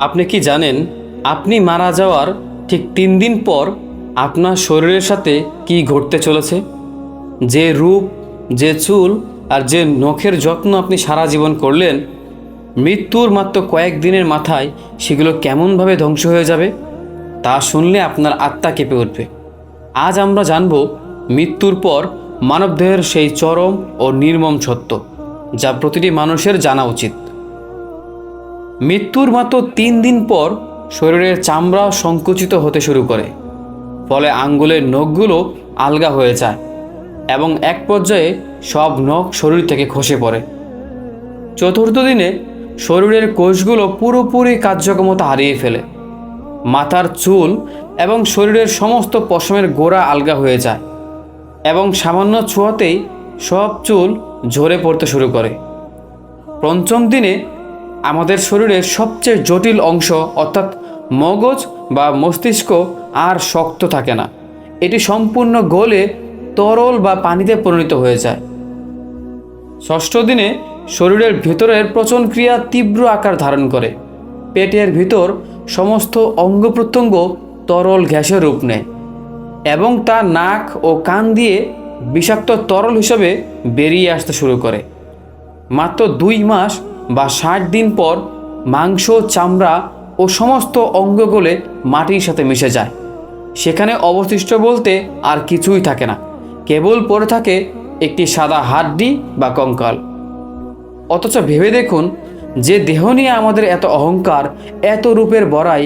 আপনি কি জানেন আপনি মারা যাওয়ার ঠিক 3 দিন পর আপনার শরীরের সাথে কি ঘটতে চলেছে? যে রূপ, যে চুল আর যে নখের যত্ন আপনি সারা জীবন করলেন, মৃত্যুর মাত্র কয়েকদিনের মাথায় সেগুলো কেমনভাবে ধ্বংস হয়ে যাবে তা শুনলে আপনার আত্মা কেঁপে উঠবে। আজ আমরা জানব মৃত্যুর পর মানবদেহের সেই চরম ও নির্মম সত্য, যা প্রতিটি মানুষের জানা উচিত। মৃত্যুর মাত্র 3 দিন পর শরীরের চামড়া সংকুচিত হতে শুরু করে, ফলে আঙ্গুলের নখগুলো আলগা হয়ে যায় এবং এক পর্যায়ে সব নখ শরীর থেকে খসে পড়ে। চতুর্থ দিনে শরীরের কোষগুলো পুরোপুরি কার্যক্ষমতা হারিয়ে ফেলে। মাথার চুল এবং শরীরের সমস্ত পশমের গোড়া আলগা হয়ে যায় এবং সামান্য ছোঁয়াতেই সব চুল ঝরে পড়তে শুরু করে। পঞ্চম দিনে আমাদের শরীরের সবচেয়ে জটিল অংশ অর্থাৎ মগজ বা মস্তিষ্ক আর শক্ত থাকে না, এটি সম্পূর্ণ গলে তরল বা পানিতে পরিণত হয়ে যায়। ষষ্ঠ দিনে শরীরের ভিতরের পচন ক্রিয়া তীব্র আকার ধারণ করে। পেটের ভিতর সমস্ত অঙ্গ প্রত্যঙ্গ তরল গ্যাসের রূপ নেয় এবং তা নাক ও কান দিয়ে বিষাক্ত তরল হিসেবে বেরিয়ে আসতে শুরু করে। মাত্র 2 মাস বা 60 দিন পর মাংস, চামড়া ও সমস্ত অঙ্গ গলে মাটির সাথে মিশে যায়। সেখানে অবশিষ্ট বলতে আর কিছুই থাকে না, কেবল পড়ে থাকে একটি সাদা হাড্ডি বা কঙ্কাল। অথচ ভেবে দেখুন, যে দেহ নিয়ে আমাদের এত অহংকার, এত রূপের বড়াই,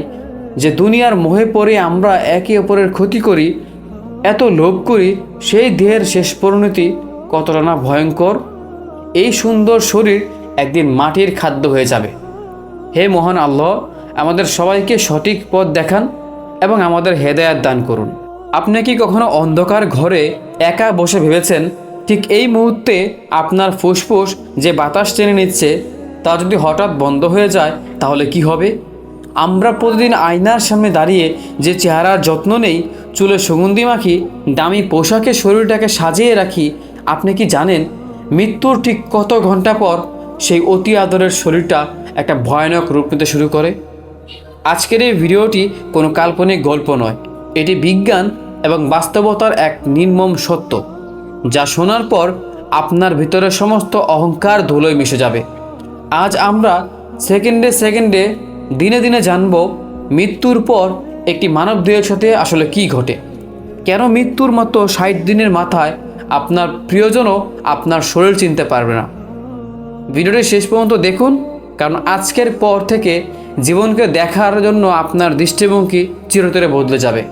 যে দুনিয়ার মোহে পড়ে আমরা একে অপরের ক্ষতি করি, এত লোভ করি, সেই দেহের শেষ পরিণতি কতটা না ভয়ঙ্কর। এই সুন্দর শরীর একদিন মাটির খাদ্য হয়ে যাবে। হে মহান আল্লাহ, আমাদের সবাইকে সঠিক পথ দেখান এবং আমাদের হেদায়েত দান করুন। আপনি কি কখনো অন্ধকার ঘরে একা বসে ভেবেছেন, ঠিক এই মুহূর্তে আপনার ফুসফুস যে বাতাস টেনে নিচ্ছে তা যদি হঠাৎ বন্ধ হয়ে যায় তাহলে কি হবে? আমরা প্রতিদিন আয়নার সামনে দাঁড়িয়ে যে চেহারার যত্ন নেই, চুলে সুগন্ধি মাখি, দামি পোশাকে শরীরটাকে সাজিয়ে রাখি, আপনি কি জানেন মৃত্যুর ঠিক কত ঘন্টা পর সেই অতি আদরের শরীরটা একটা ভয়ানক রূপ নিতে শুরু করে? আজকের এই ভিডিওটি কোনো কাল্পনিক গল্প নয়, এটি বিজ্ঞান এবং বাস্তবতার এক নির্মম সত্য, যা শোনার পর আপনার ভিতরের সমস্ত অহংকার ধুলোয় মিশে যাবে। আজ আমরা সেকেন্ডে সেকেন্ডে, দিনে দিনে জানব মৃত্যুর পর একটি মানবদেহের সাথে আসলে কি ঘটে। কেন মৃত্যুর মতো 60 দিনের মাথায় আপনার প্রিয়জনও আপনার শরীর চিনতে পারবে না। ভিডিওটি শেষ পর্যন্ত দেখুন, কারণ আজকের পর থেকে জীবনকে দেখার জন্য আপনার দৃষ্টিভঙ্গি চিরতরে বদলে যাবে।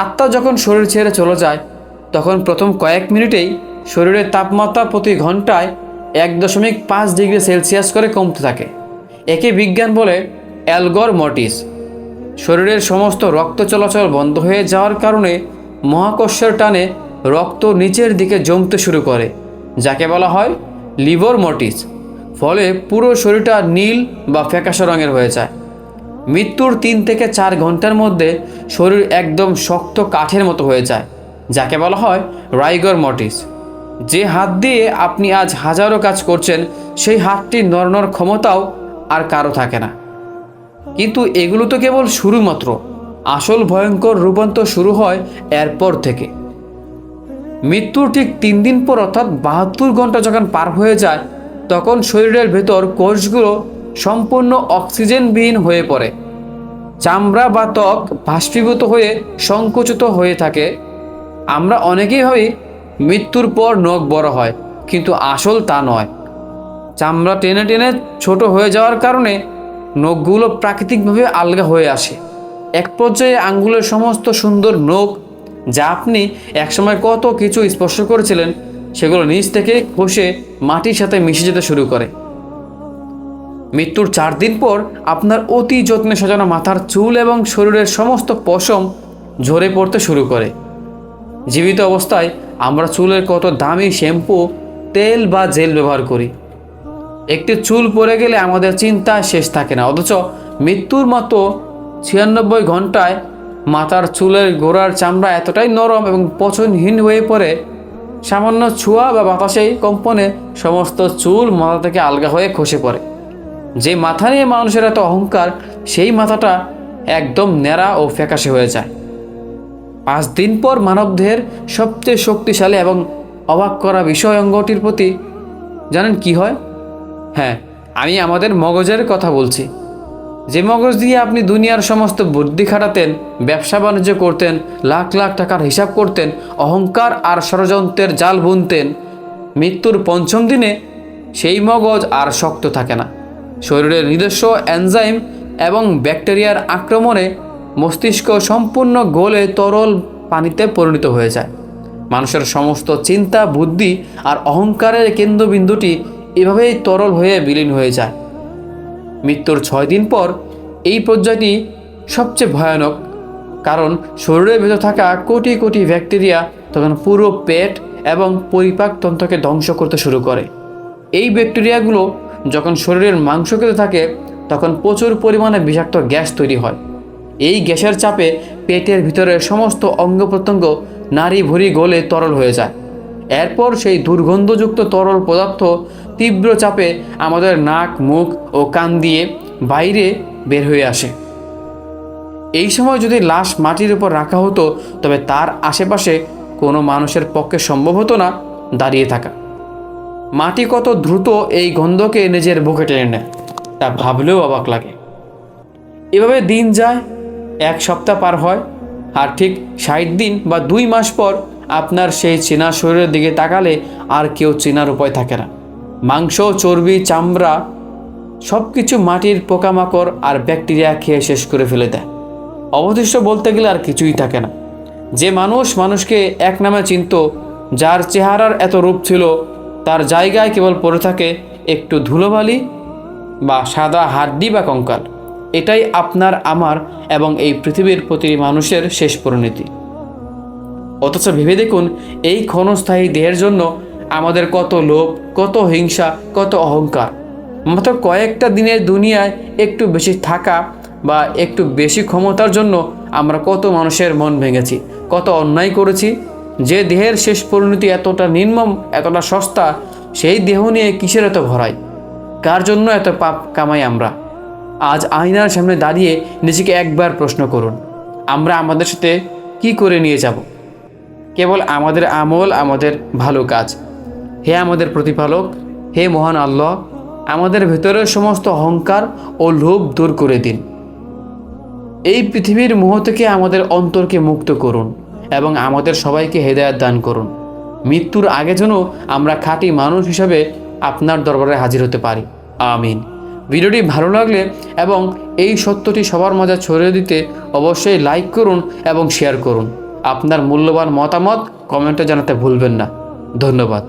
আত্মা যখন শরীর ছেড়ে চলে যায়, তখন প্রথম কয়েক মিনিটেই শরীরের তাপমাত্রা প্রতি ঘন্টায় 1.5 ডিগ্রি সেলসিয়াস করে কমতে থাকে। একে বিজ্ঞান বলে অ্যালগর মর্টিস। শরীরের সমস্ত রক্ত চলাচল বন্ধ হয়ে যাওয়ার কারণে মহাকর্ষের টানে রক্ত নিচের দিকে জমতে শুরু করে, যাকে বলা হয় লিভার মর্টিস। ফলে পুরো শরীরটা নীল বা ফ্যাকাশে রঙের হয়ে যায়। মৃত্যুর 3 থেকে 4 ঘন্টার মধ্যে শরীর একদম শক্ত কাঠের মতো হয়ে যায়, যাকে বলা হয় রাইগর মর্টিস। যে হাত দিয়ে আপনি আজ হাজারো কাজ করছেন, সেই হাতটি নড়ানোর ক্ষমতাও আর কারো থাকে না। কিন্তু এগুলো তো কেবল শুরু মাত্র। আসল ভয়ঙ্কর রূপান্তর শুরু হয় এরপর থেকে। মৃত্যুর ঠিক 3 দিন পর অর্থাৎ 72 ঘন্টা যখন পার হয়ে যায়, তখন শরীরের ভেতর কোষগুলো সম্পূর্ণ অক্সিজেনবিহীন হয়ে পড়ে। চামড়া বা ত্বক বাষ্পীভূত হয়ে সংকুচিত হয়ে থাকে। আমরা অনেকেই ভাবি মৃত্যুর পর নখ বড় হয়, কিন্তু আসল তা নয়। চামড়া টেনে টেনে ছোট হয়ে যাওয়ার কারণে নখগুলো প্রাকৃতিকভাবে আলগা হয়ে আসে। এক পর্যায়ে আঙ্গুলের সমস্ত সুন্দর নখ, যা আপনি একসময় কত কিছু স্পর্শ করেছিলেন, সেগুলো নিচ থেকে খসে মাটির সাথে মিশে যেতে শুরু করে। মৃত্যুর 4 দিন পর আপনার অতি যত্নে সাজানো মাথার চুল এবং শরীরের সমস্ত পশম ঝরে পড়তে শুরু করে। জীবিত অবস্থায় আমরা চুলের কত দামি শ্যাম্পু, তেল বা জেল ব্যবহার করি। একটি চুল পড়ে গেলে আমাদের চিন্তা শেষ থাকে না, অথচ মৃত্যুর মতো 96 ঘন্টায় মাথার চুলের গোড়ার চামড়া এতটাই নরম এবং পচনহীন হয়ে পড়ে, সামান্য ছোঁয়া বা বাতাসেই কম্পনে সমস্ত চুল মাথা থেকে আলগা হয়ে খসে পড়ে। যে মাথা নিয়ে মানুষের এত অহংকার, সেই মাথাটা একদম ন্যাড়া ও ফ্যাকাশে হয়ে যায়। 5 দিন পর মানবদেহের সবচেয়ে শক্তিশালী এবং অবাক করা বিষয় অঙ্গটির প্রতি জানেন কি হয়? হ্যাঁ, আমি আমাদের মগজের কথা বলছি। যে মগজ দিয়ে আপনি দুনিয়ার সমস্ত বুদ্ধি খাটাতেন, ব্যবসা বাণিজ্য করতেন, লাখ লাখ টাকার হিসাব করতেন, অহংকার আর ষড়যন্ত্রের জাল বুনতেন, মৃত্যুর 5ম দিনে সেই মগজ আর শক্ত থাকে না। শরীরের নিজস্ব এনজাইম এবং ব্যাকটেরিয়ার আক্রমণে মস্তিষ্ক সম্পূর্ণ গলে তরল পানিতে পরিণত হয়ে যায়। মানুষের সমস্ত চিন্তা, বুদ্ধি আর অহংকারের কেন্দ্রবিন্দুটি এভাবেই তরল হয়ে বিলীন হয়ে যায়। মৃত্যুর 6 দিন পর এই পর্যায়টি সবচেয়ে ভয়ানক, কারণ শরীরের ভেতর থাকা কোটি কোটি ব্যাকটেরিয়া তখন পুরো পেট এবং পরিপাকতন্ত্রকে ধ্বংস করতে শুরু করে। এই ব্যাকটেরিয়াগুলো যখন শরীরের মাংস খেতে থাকে, তখন প্রচুর পরিমাণে বিষাক্ত গ্যাস তৈরি হয়। এই গ্যাসের চাপে পেটের ভিতরের সমস্ত অঙ্গ প্রত্যঙ্গ নাড়ি ভুঁড়ি গলে তরল হয়ে যায়। এরপর সেই দুর্গন্ধযুক্ত তরল পদার্থ তীব্র চাপে আমাদের নাক, মুখ ও কান দিয়ে বাইরে বের হয়ে আসে। এই সময় যদি লাশ মাটির উপর রাখা হতো, তবে তার আশেপাশে কোনো মানুষের পক্ষে সম্ভব হতো না দাঁড়িয়ে থাকা। মাটি কত দ্রুত এই গন্ধকে নিজের বুকে টেনে নেয়, তা ভাবলেও অবাক লাগে। এভাবে দিন যায়, 1 সপ্তাহ পার হয়, আর ঠিক 60 দিন বা 2 মাস পর আপনার সেই চেনা শরীরের দিকে তাকালে আর কেউ চেনার উপায় থাকে না। মাংস, চর্বি, চামড়া সব কিছু মাটির পোকামাকড় আর ব্যাকটেরিয়া খেয়ে শেষ করে ফেলে দেয়। অবশিষ্ট বলতে গেলে আর কিছুই থাকে না। যে মানুষ মানুষকে এক নামে চিনত, যার চেহারার এত রূপ ছিল, তার জায়গায় কেবল পড়ে থাকে একটু ধুলোবালি বা সাদা হাড্ডি বা কঙ্কাল। এটাই আপনার, আমার এবং এই পৃথিবীর প্রতিটি মানুষের শেষ পরিণতি। অথচ ভেবে দেখুন, এই ক্ষণস্থায়ী দেহের জন্য আমাদের কত লোভ, কত হিংসা, কত অহংকার। মাত্র কয়েকটা দিনের দুনিয়ায় একটু বেশি থাকা বা একটু বেশি ক্ষমতার জন্য আমরা কত মানুষের মন ভেঙেছি, কত অন্যায় করেছি। যে দেহের শেষ পরিণতি এতটা নির্মম, এতটা সস্তা, সেই দেহ নিয়ে কিসের এত ভরাই? কার জন্য এত পাপ কামাই আমরা? আজ আয়নার সামনে দাঁড়িয়ে নিজেকে একবার প্রশ্ন করুন, আমরা আমাদের সাথে কি করে নিয়ে যাব? কেবল আমাদের আমল, আমাদের ভালো কাজ। হে আমাদের প্রতিপালক, হে মহান আল্লাহ, আমাদের ভেতরের সমস্ত অহংকার ও লোভ দূর করে দিন। এই পৃথিবীর মোহ থেকে আমাদের অন্তরকে মুক্ত করুন এবং আমাদের সবাইকে হেদায়েত দান করুন। মৃত্যুর আগে যেন আমরা খাঁটি মানুষ হিসাবে আপনার দরবারে হাজির হতে পারি। আমিন। ভিডিওটি ভালো লাগলে এবং এই সত্যটি সবার মাঝে ছড়িয়ে দিতে অবশ্যই লাইক করুন এবং শেয়ার করুন। আপনার মূল্যবান মতামত কমেন্টে জানাতে ভুলবেন না। ধন্যবাদ।